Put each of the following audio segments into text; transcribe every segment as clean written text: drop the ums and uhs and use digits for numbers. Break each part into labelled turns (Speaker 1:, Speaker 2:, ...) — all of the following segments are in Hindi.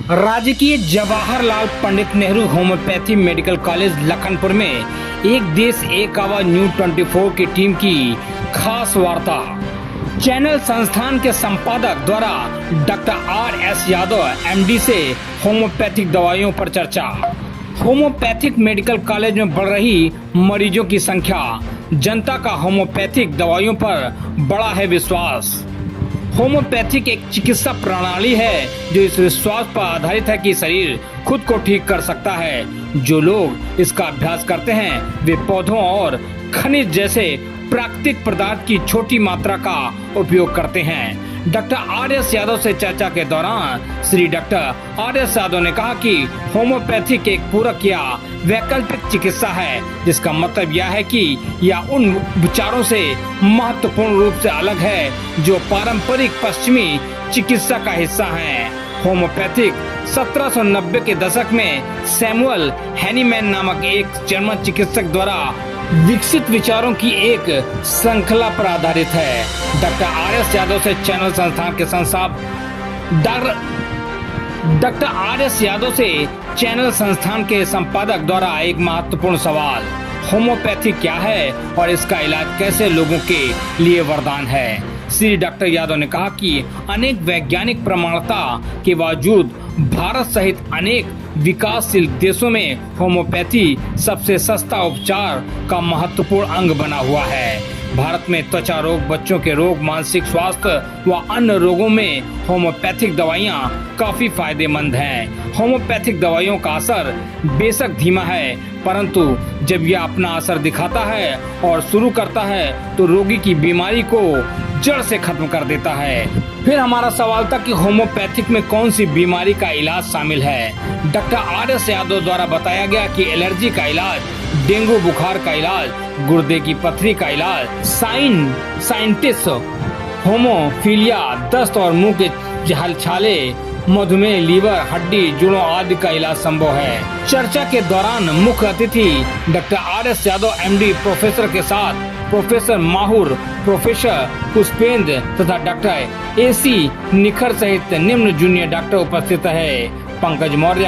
Speaker 1: राजकीय Jawaharlal Pandit Nehru homeopathy medical college Lakhanpur में एक देश एक आवाज न्यूज 24 की टीम की खास वार्ता। चैनल संस्थान के संपादक द्वारा डॉक्टर आर.एस. यादव एमडी से होम्योपैथिक दवाइयों पर चर्चा। होम्योपैथिक मेडिकल कॉलेज में बढ़ रही मरीजों की संख्या, जनता का होम्योपैथिक दवाइयों पर बड़ा है विश्वास। होम्योपैथिक एक चिकित्सा प्रणाली है जो इस विश्वास पर आधारित है कि शरीर खुद को ठीक कर सकता है। जो लोग इसका अभ्यास करते हैं वे पौधों और खनिज जैसे प्राकृतिक पदार्थ की छोटी मात्रा का उपयोग करते हैं। Doctor R S. यादव से चर्चा के दौरान श्री डॉक्टर आर.एस. यादव ने कहा कि होम्योपैथिक एक पूरक या वैकल्पिक चिकित्सा है, जिसका मतलब यह है कि यह उन विचारों से महत्वपूर्ण रूप से अलग है जो पारंपरिक पश्चिमी चिकित्सा का हिस्सा है। होम्योपैथिक 1790 के दशक में सैमुअल हैनीमैन नामक एक जर्मन चिकित्सक द्वारा विकसित विचारों की एक श्रृंखला पर आधारित है। Doctor R S. यादव से चैनल संस्थान के डॉक्टर आर.एस. यादव से चैनल संस्थान के संपादक द्वारा एक महत्वपूर्ण सवाल, होम्योपैथी क्या है और इसका इलाज कैसे लोगों के लिए वरदान है। श्री डॉक्टर यादव ने कहा कि अनेक वैज्ञानिक प्रमाणता के बावजूद भारत सहित अनेक विकासशील देशों में होम्योपैथी सबसे सस्ता उपचार का महत्वपूर्ण अंग बना हुआ है। भारत में त्वचा रोग, बच्चों के रोग, मानसिक स्वास्थ्य व अन्य रोगों में होम्योपैथिक दवाइयाँ काफी फायदेमंद हैं। होम्योपैथिक दवाइयों का असर बेशक धीमा है, परंतु जब यह अपना असर दिखाता है और शुरू करता है तो रोगी की बीमारी को जड़ से खत्म कर देता है। फिर हमारा सवाल था कि होम्योपैथिक में कौन सी बीमारी का इलाज शामिल है। Doctor R S. यादव द्वारा बताया गया कि एलर्जी का इलाज, डेंगू बुखार का इलाज, गुर्दे की पथरी का इलाज, साइनसाइटिस, होमोफीलिया, दस्त और मुंह के हलछाले, मधुमेह, लीवर, हड्डी, जुड़ों आदि का इलाज संभव है। चर्चा के दौरान मुख्य अतिथि doctor R S. Yadav MD professor के साथ प्रोफेसर माहुर, प्रोफेसर पुष्पेंद्र तथा डॉक्टर ए.सी. निखर सहित निम्न जूनियर डॉक्टर उपस्थित है। पंकज मौर्य,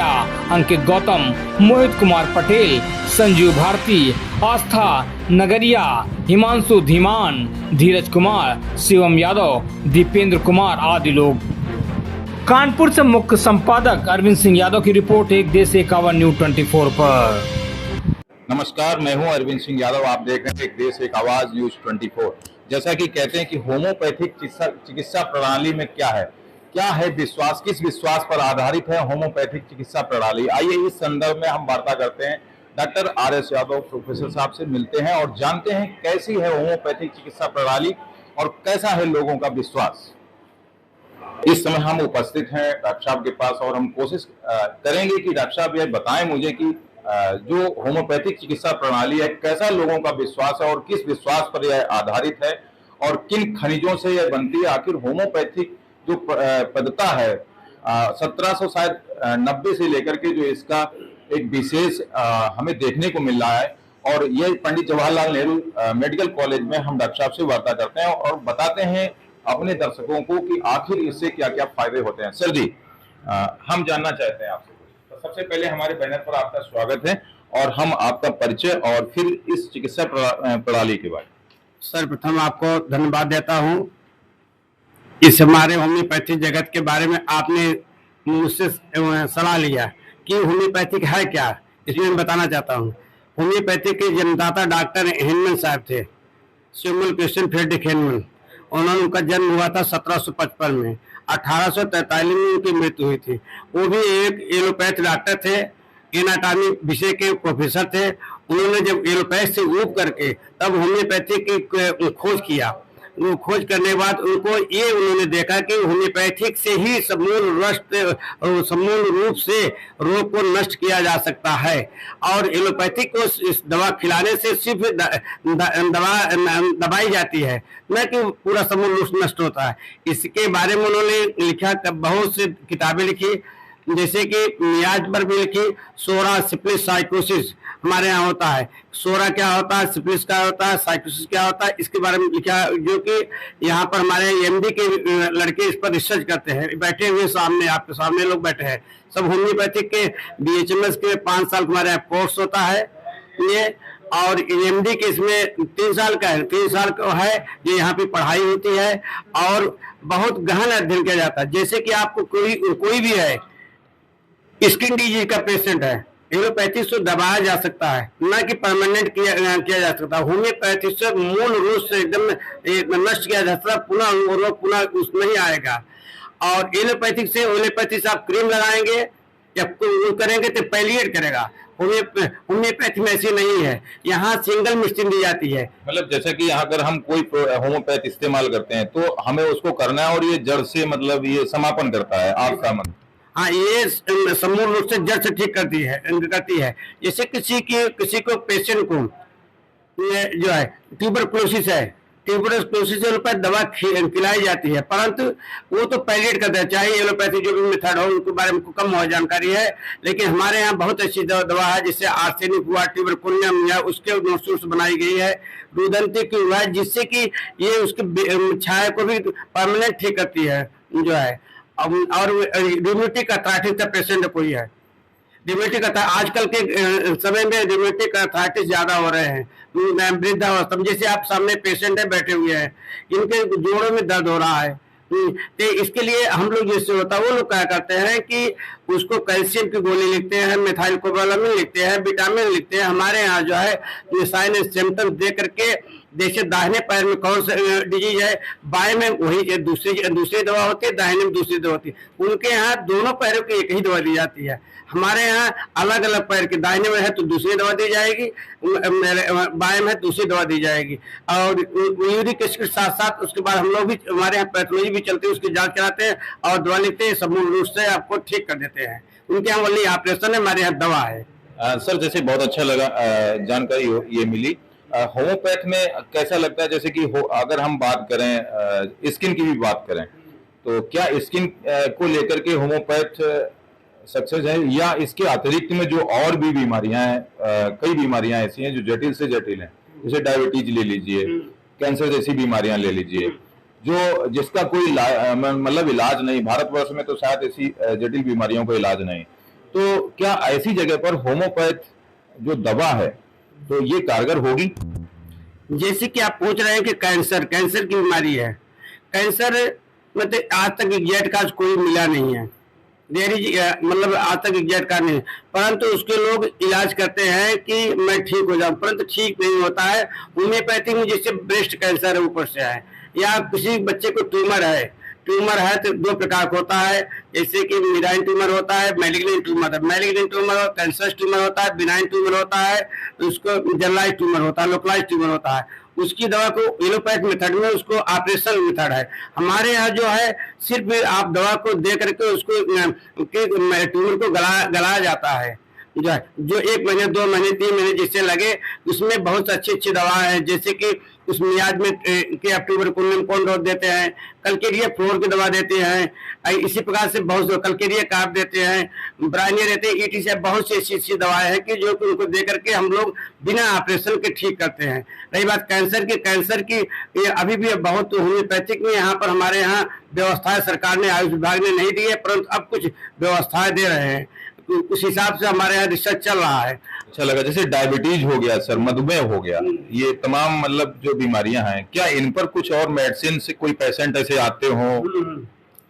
Speaker 1: अंकित गौतम, मोहित कुमार पटेल, संजीव भारती, आस्था नगरिया, हिमांशु धीमान, धीरज कुमार, शिवम यादव, दीपेंद्र कुमार आदि लोग। कानपुर से मुख्य संपादक अरविंद सिंह यादव की रिपोर्ट, एक देश एक आवाज न्यूज 24 पर।
Speaker 2: नमस्कार, मैं हूं अरविंद सिंह यादव। आप देख रहे हैं एक देश एक आवाज न्यूज 24। जैसा कि कहते हैं कि होम्योपैथिक चिकित्सा प्रणाली में क्या है विश्वास, किस विश्वास पर आधारित है होम्योपैथिक चिकित्सा प्रणाली। आइए इस संदर्भ में हम वार्ता करते हैं। Doctor R S. यादव प्रोफेसर साहब से मिलते हैं और जानते हैं कैसी है होम्योपैथिक चिकित्सा प्रणाली और कैसा है लोगों का विश्वास। इस समय हम उपस्थित हैं डॉक्टर साहब के पास और हम कोशिश करेंगे कि डॉक्टर साहब यह बताएं मुझे कि जो होम्योपैथिक चिकित्सा प्रणाली है कैसा लोगों का विश्वास है और किस विश्वास पर यह आधारित है और किन खनिजों से यह बनती है। आखिर होम्योपैथिक जो पद्धति है 1790 से लेकर के जो इसका एक विशेष हमें देखने को मिल रहा है और यह पंडित जवाहरलाल नेहरू मेडिकल कॉलेज में हम डॉक्टर साहब से वार्ता करते हैं और बताते हैं अपने दर्शकों को कि आखिर इससे क्या क्या फायदे होते हैं। सर जी, हम जानना चाहते हैं आपसे, तो सबसे पहले हमारे बैनर पर आपका स्वागत है और हम आपका परिचय और फिर इस चिकित्सा प्रणाली के बारे में।
Speaker 3: सर, प्रथम आपको धन्यवाद देता हूं। इस हमारे होम्योपैथी जगत के बारे में आपने मुझसे सलाह लिया कि होम्योपैथिक है क्या, इसमें मैं बताना चाहता हूं। होम्योपैथी के जन्मदाता डॉक्टर हेनमन साहब थे, सैमुअल क्रिश्चियन फ्रेडरिक हेनमन। उनका जन्म हुआ था 1755 में। 1843 में उनकी मृत्यु हुई थी। वो भी एक एलोपैथ डॉक्टर थे, एनाटॉमी विषय के प्रोफेसर थे। उन्होंने जब एलोपैथ से ऊब करके तब होम्योपैथी की खोज किया। वो खोज करने के बाद उन्होंने देखा कि होम्योपैथिक से ही समूल रूप से रोग को नष्ट किया जा सकता है और एलोपैथिक को इस दवा खिलाने से सिर्फ दबाई जाती है, न कि पूरा समूल रूप नष्ट होता है। इसके बारे में उन्होंने लिखा, बहुत सी किताबें लिखी, जैसे कि मियाज पर भी लिखी सोरा सिफिलिस साइकोसिस हमारे यहाँ होता है। सोरा क्या होता है, सिफिलिस क्या होता है, साइकोसिस क्या होता है, इसके बारे में लिखा है, जो कि यहाँ पर हमारे एमडी के लड़के इस पर रिसर्च करते हैं। बैठे हुए सामने, आपके सामने लोग बैठे हैं, सब होम्योपैथिक के बीएचएमएस के 5 साल का हमारे यहाँ कोर्स होता है ये, और एमडी के इसमें 3 साल का है, 3 साल का है। ये यहाँ पे पढ़ाई होती है और बहुत गहन अध्ययन किया जाता है। जैसे कि आपको कोई भी है, स्किन डिजीज का पेशेंट है, एलोपैथी से दबाया जा सकता है, न कि परमानेंट किया जा सकता। होम्योपैथी से मूल रूप से एकदम नष्ट किया जा सकता, पुनः उसमें ही आएगा। और एलोपैथिक से आप क्रीम लगाएंगे या करेंगे तो पैलिएट करेगा। होम्योपैथी में ऐसी नहीं है, यहाँ सिंगल मेडिसिन दी जाती है।
Speaker 2: मतलब जैसे कि अगर हम कोई होम्योपैथ इस्तेमाल करते हैं तो हमें उसको करना है और ये जड़ से मतलब ये समापन करता है, आप सहमत?
Speaker 3: हाँ, ये समूल रूप से जड़ से ठीक करती है। जैसे किसी को पेशेंट को ये जो है ट्यूबरक्लोसिस है, ट्यूबरक्लोसिस एलोपैथ दवा खिलाई जाती है, परंतु वो तो पैलेट करता है। चाहे एलोपैथी जो भी मेथड हो उनके बारे में कम हो जानकारी है, लेकिन हमारे यहाँ बहुत अच्छी दवा है, जिससे आर्सेनिक हुआ, ट्यूबरकुलियम या उसके नोट्स बनाई गई है, रुदंतिक हुआ है, जिससे कि ये उसके छाया को भी परमानेंट ठीक करती है जो है। और रिमेटिक अर्थराइटिस का पेशेंट कोई है, रिमेटिक आजकल के समय में रिमेटिक अर्थराइटिस ज्यादा हो रहे हैं वृद्धावस्था में। जैसे आप सामने पेशेंट है, बैठे हुए हैं, इनके जोड़ों में दर्द हो रहा है, तो इसके लिए हम लोग जैसे होता है वो लोग क्या करते हैं कि उसको कैल्शियम की गोली लिखते हैं, मिथाइल कोबालामिन लिखते हैं, विटामिन लिखते हैं। हमारे यहाँ जो है ये साइन एंड सिम्टम्स दे करके, जैसे दाहिने पैर में कौन सा डिजीज है, बाएं में वही दूसरी दवा होती है, दाहिने में दूसरी दवा होती है। उनके यहाँ दोनों पैरों की एक ही दवा दी जाती है। हमारे यहाँ अलग अलग पैर के, दाहिने में है तो दूसरी दवा दी जाएगी, बाएं में है दूसरी दवा दी जाएगी। और यूरिक एसिड के साथ साथ उसके बाद हम लोग भी, हमारे यहाँ पैथोलॉजी भी चलती है, उसकी जांच कराते हैं और दवा लिखते हैं, समूल रूप से आपको ठीक कर देते हैं। उनके यहाँ ओनली ऑपरेशन है, हमारे यहाँ दवा है।
Speaker 2: सर जैसे बहुत अच्छा लगा जानकारी ये मिली। होम्योपैथ में कैसा लगता है, जैसे कि अगर हम बात करें स्किन की भी बात करें, तो क्या स्किन को लेकर के होम्योपैथ सक्सेस है, या इसके अतिरिक्त में जो और भी बीमारियां हैं, कई बीमारियां ऐसी हैं जो जटिल से जटिल हैं, जैसे डायबिटीज ले लीजिए, कैंसर जैसी बीमारियां ले लीजिए, जो जिसका कोई मतलब इलाज नहीं, भारतवर्ष में तो शायद ऐसी जटिल बीमारियों का इलाज नहीं, तो क्या ऐसी जगह पर होम्योपैथ जो दवा है तो ये कारगर होगी?
Speaker 3: जैसे कि आप पूछ रहे हैं कि कैंसर की बीमारी है, कैंसर मतलब आज तक एग्जैक्ट काज कोई मिला नहीं है, मतलब आज तक एग्जैक्ट काज नहीं, परंतु उसके लोग इलाज करते हैं कि मैं ठीक हो जाऊं, परंतु ठीक नहीं होता है। होम्योपैथी में जैसे ब्रेस्ट कैंसर है ऊपर से है, या किसी बच्चे को ट्यूमर है तो 2 प्रकार का होता है, जैसे कि बिनाइन ट्यूमर होता है, मैलिग्नेंट ट्यूमर और कैंसर ट्यूमर होता है। बिनाइन ट्यूमर होता है उसको जनरलाइज ट्यूमर होता है, लोकलाइज ट्यूमर होता है। उसकी दवा को एलोपैथ मेथड में उसको ऑपरेशन मेथड है। हमारे यहाँ जो है सिर्फ आप दवा को दे करके उसको ट्यूमर को गलाया जाता है, जो 1 महीने 2 महीने 3 महीने जिससे लगे, उसमें बहुत अच्छी दवा है। जैसे कि उस मियाज में के ट्यूबरकुलियम कौन देते हैं, कलकेरिया फ्लोर की दवा देते हैं, इसी प्रकार से बहुत कलकेरिया कार्ब देते हैं, ब्राइनिया देते हैं, ईटी से बहुत सी ऐसी दवाएं हैं कि जो उनको दे करके हम लोग बिना ऑपरेशन के ठीक करते हैं। रही बात कैंसर की ये अभी भी बहुत होम्योपैथिक में यहाँ पर हमारे यहाँ व्यवस्थाएं सरकार ने, आयुष विभाग ने नहीं दी है, परंतु अब कुछ व्यवस्थाएं दे रहे हैं, उस हिसाब से हमारे यहाँ रिसर्च चल रहा है।
Speaker 2: अच्छा लगा। जैसे डायबिटीज हो गया सर, मधुमेह हो गया, ये तमाम मतलब जो बीमारियां हैं, क्या इन पर कुछ और मेडिसिन से कोई पेशेंट ऐसे आते हो?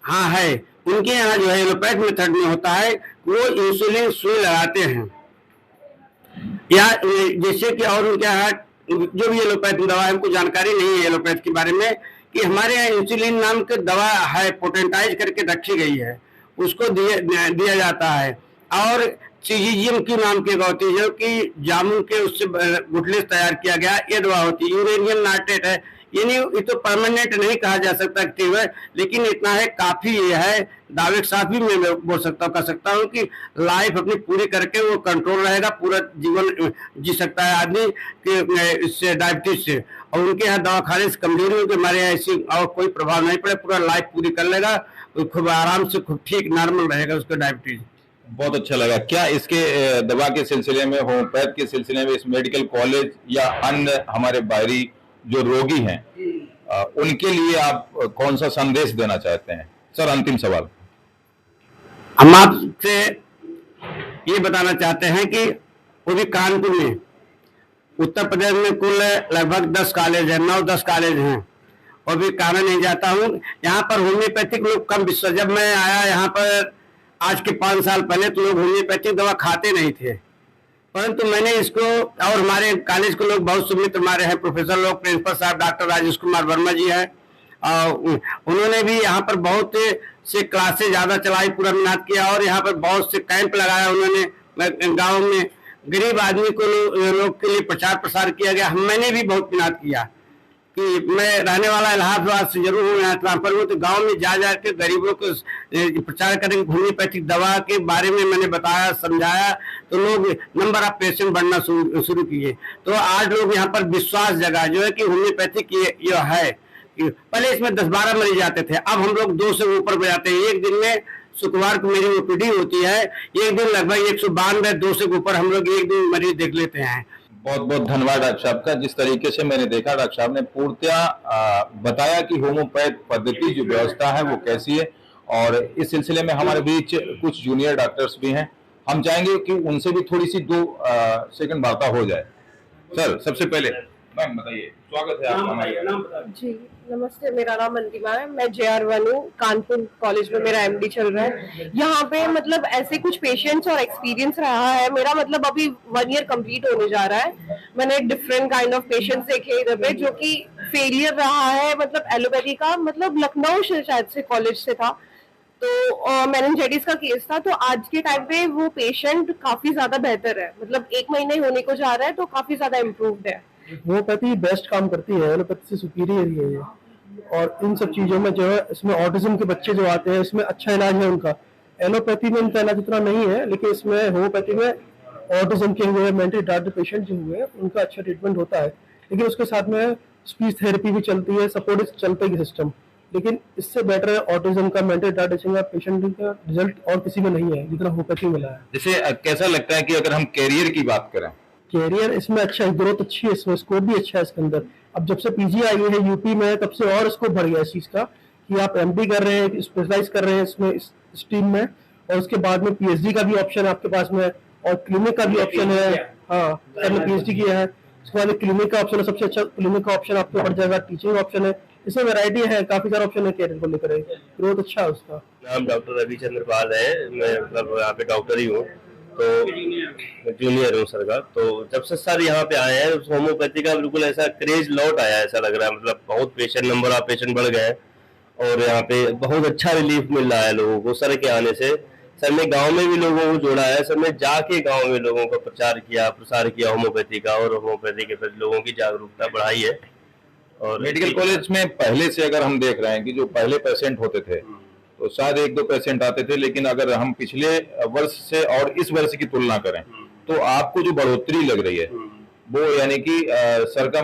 Speaker 3: हाँ है, उनके यहाँ जो है एलोपैथ मेथड में होता है, वो इंसुलिन सुई लगाते हैं, या जैसे कि और उनके यहाँ जो भी एलोपैथ दवा है, हमको जानकारी नहीं है एलोपैथ के बारे में, कि हमारे यहाँ इंसुलिन नाम की दवा है, पोटेंटाइज करके रखी गई है, उसको दिया जाता है। और सीजीजियम की नाम की होती है, जो कि जामुन के उससे गुटलेस तैयार किया गया, ये दवा होती है। यूरेनियम नाइट्रेट है, ये तो परमानेंट नहीं कहा जा सकता एक्टिव है, लेकिन इतना है काफी ये है, दावे के साथ भी मैं बोल सकता हूँ, कह सकता हूँ कि लाइफ अपनी पूरी करके वो कंट्रोल रहेगा, पूरा जीवन जी सकता है आदमी कि इससे डायबिटीज से। और उनके यहाँ दवा खाने से कमजोरी होगी, हमारे यहाँ ऐसी और कोई प्रभाव नहीं पड़े, पूरा लाइफ पूरी कर लेगा वो खूब आराम से खूब ठीक नॉर्मल रहेगा उसका डायबिटीज।
Speaker 2: बहुत अच्छा लगा। क्या इसके दवा के सिलसिले में, होम्योपैथ के सिलसिले में इस मेडिकल कॉलेज या अन्य हमारे बाहरी जो रोगी हैं उनके लिए आप कौन सा संदेश देना चाहते हैं? सर, अंतिम सवाल।
Speaker 3: हम आपसे ये बताना चाहते हैं कि पूरी कानपुर में, उत्तर प्रदेश में कुल लगभग 10 कॉलेज है, 9-10 कॉलेज हैं, और भी कहना नहीं चाहता हूँ। यहाँ पर होम्योपैथिक लोग कम विश्वास, जब मैं आया यहाँ पर आज के 5 साल पहले तो लोग होम्योपैथिक दवा खाते नहीं थे, परंतु मैंने इसको, और हमारे कॉलेज के लोग बहुत सुमित्र हमारे हैं, प्रोफेसर लोग, प्रिंसिपल साहब डॉक्टर राजेश कुमार वर्मा जी है, उन्होंने भी यहाँ पर बहुत से क्लासेस ज्यादा चलाई, पूरा मेहनत किया, और यहाँ पर बहुत से कैंप लगाया उन्होंने। गांव में गरीब आदमी को लोग के लिए प्रचार प्रसार किया गया। मैंने भी बहुत मेहनत किया कि मैं रहने वाला इलाहाबाद से जरूर हूँ, यहाँ ट्रांसफर हूँ, तो गांव में जा के गरीबों को प्रचार करेंगे, होम्योपैथिक दवा के बारे में मैंने बताया, समझाया, तो लोग नंबर ऑफ पेशेंट बढ़ना शुरू किए। तो आज लोग यहाँ पर विश्वास जगा जो है कि होम्योपैथिक ये है। पहले इसमें 10-12 मरीज आते थे, अब हम लोग 2 से ऊपर बढ़ जाते हैं। एक दिन में शुक्रवार को मेरी ओपीडी होती है, एक दिन लगभग 192, 2 से ऊपर हम लोग एक दिन मरीज देख लेते हैं।
Speaker 2: बहुत बहुत धन्यवाद डॉक्टर साहब का। जिस तरीके से मैंने देखा, डॉक्टर साहब ने पूर्णतया बताया कि होम्योपैथ पद्धति जो व्यवस्था है वो कैसी है, और इस सिलसिले में हमारे बीच कुछ जूनियर डॉक्टर्स भी हैं। हम चाहेंगे कि उनसे भी थोड़ी सी 2 सेकंड वार्ता हो जाए। सर, सबसे पहले मैम बताइए, स्वागत है आपका हमारे।
Speaker 4: जी नमस्ते, मेरा नाम अंतिमा है, मैं JR1 हूँ, कानपुर कॉलेज में मेरा MD चल रहा है। यहाँ पे मतलब ऐसे कुछ पेशेंट्स और एक्सपीरियंस रहा है मेरा, मतलब अभी 1 ईयर कंप्लीट होने जा रहा है। मैंने डिफरेंट काइंड ऑफ पेशेंट्स देखे इधर पे, जो कि फेलियर रहा है, मतलब एलोपैथी का, मतलब लखनऊ से शायद से कॉलेज से था, तो मेनिंजाइटिस का केस था। तो आज के टाइम पे वो पेशेंट काफी ज्यादा बेहतर है, मतलब 1 महीने होने को जा रहा है, तो काफी ज्यादा इम्प्रूव्ड है।
Speaker 5: होम्योपैथी बेस्ट काम करती है, एलोपैथी से सुपीरियर ही है ये। और इन सब चीजों में जो है, इसमें ऑटिज्म के बच्चे जो आते हैं, इसमें अच्छा इलाज है उनका। एलोपैथी में इनका इलाज इतना नहीं है, लेकिन इसमें होम्योपैथी में ऑटिज्म के हुए, मेंटल रिटार्डेड पेशेंट जो हुए, उनका अच्छा ट्रीटमेंट होता है। लेकिन उसके साथ में स्पीच थेरेपी भी चलती है, सपोर्ट चलता है सिस्टम। लेकिन इससे बेटर है ऑटिज्म का, मेंटल रिटार्डेशन का पेशेंट का रिजल्ट और किसी में नहीं है जितना होम्योपैथी मिला है।
Speaker 2: जैसे कैसा लगता है कि अगर हम कैरियर की बात करें,
Speaker 5: कैरियर इसमें अच्छा है, ग्रोथ अच्छी है, इसमें स्कोप भी अच्छा है इसके अंदर। अब जब से पीजी आई है यूपी में, तब से और स्कोप बढ़ गया इस चीज का कि आप एमडी कर रहे हैं, स्पेशलाइज कर रहे हैं इसमें, इस स्ट्रीम में, और उसके बाद में पीएचडी का भी ऑप्शन है आपके पास में, और क्लिनिक का भी ऑप्शन है। हाँ, सर ने पीएचडी किया है, उसके बाद क्लिनिक का ऑप्शन है, सबसे अच्छा क्लिनिक का ऑप्शन आपको बढ़ जाएगा, टीचिंग ऑप्शन है, इसमें वैरायटी है, काफी सारे ऑप्शन है कैरियर को लेकर, ग्रोथ अच्छा है उसका।
Speaker 6: नाम डॉक्टर रविचंद्र पाल है, मैं मतलब यहाँ पे डॉक्टर ही हूँ, तो जूनियर हूँ सर का। तो जब से सर यहाँ पे आए हैं, होम्योपैथी का बिल्कुल ऐसा क्रेज लौट आया है, ऐसा लग रहा है, मतलब बहुत पेशेंट, नंबर ऑफ पेशेंट बढ़ गए हैं, और यहाँ पे बहुत अच्छा रिलीफ मिल रहा है लोगों को सर के आने से। सर ने गांव में भी लोगों को जोड़ा है, सर ने जाके गांव में लोगों का प्रसार किया होम्योपैथी का, और होम्योपैथी के प्रति लोगों की जागरूकता बढ़ाई है। और
Speaker 2: मेडिकल कॉलेज में पहले से अगर हम देख रहे हैं कि जो पहले पेशेंट होते थे तो शायद 1-2 पेशेंट आते थे, लेकिन अगर हम पिछले वर्ष से और इस वर्ष की तुलना करें तो आपको जो बढ़ोतरी लग रही है वो यानी कि सर का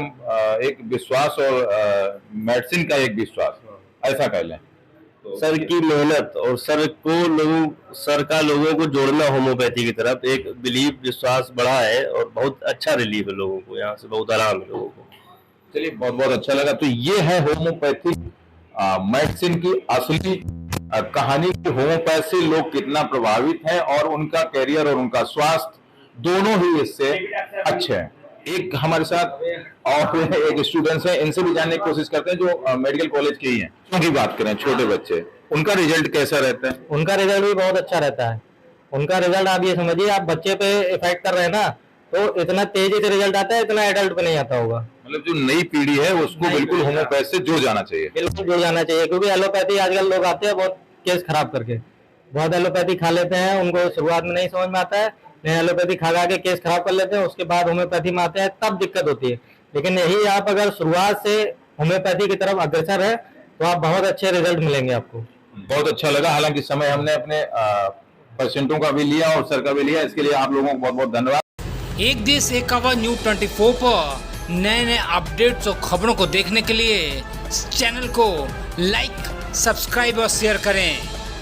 Speaker 2: एक विश्वास और मेडिसिन का एक विश्वास, ऐसा कह लें। तो
Speaker 6: सर की मेहनत और सर का लोगों को जोड़ना होम्योपैथी की तरफ, एक बिलीव, विश्वास बढ़ा है, और बहुत अच्छा रिलीफ है लोगों को, यहाँ से बहुत आराम है लोगों को।
Speaker 2: चलिए, बहुत बहुत अच्छा लगा। तो ये है होम्योपैथिक मेडिसिन की असली कहानी की, होम्योपैथ से लोग कितना प्रभावित हैं और उनका कैरियर और उनका स्वास्थ्य दोनों ही इससे अच्छे हैं। एक हमारे साथ और एक स्टूडेंट्स हैं, इनसे भी जानने की कोशिश करते हैं जो मेडिकल कॉलेज के ही हैं। उनकी बात करें, छोटे बच्चे, उनका रिजल्ट कैसा रहता है?
Speaker 7: उनका रिजल्ट भी बहुत अच्छा रहता है। उनका रिजल्ट आप ये समझिए, आप बच्चे पे इफेक्ट कर रहे हैं ना, तो इतना तेजी से रिजल्ट आता है, इतना एडल्ट पे नहीं आता होगा।
Speaker 2: मतलब जो नई पीढ़ी है उसको बिल्कुल होम्योपैथ से जुड़ जाना चाहिए,
Speaker 7: बिल्कुल जुड़ जाना चाहिए, क्योंकि एलोपैथी आजकल लोग आते हैं बहुत केस खराब करके, बहुत एलोपैथी खा लेते हैं, उनको शुरुआत में नहीं समझ में आता है, एलोपैथी खा के केस खराब कर लेते हैं, उसके बाद होम्योपैथी में आते हैं, तब दिक्कत होती है। लेकिन यही आप अगर शुरुआत से होम्योपैथी की तरफ अग्रसर है तो आप बहुत अच्छे रिजल्ट मिलेंगे आपको।
Speaker 2: बहुत अच्छा लगा। हालांकि समय हमने अपने पेशेंटों का भी लिया और सर का भी लिया, इसके लिए आप लोगों को बहुत बहुत धन्यवाद।
Speaker 1: एक देश एक आवाज न्यूज़ 24 पर नए अपडेट्स और खबरों को देखने के लिए इस चैनल को लाइक, सब्सक्राइब और शेयर करें।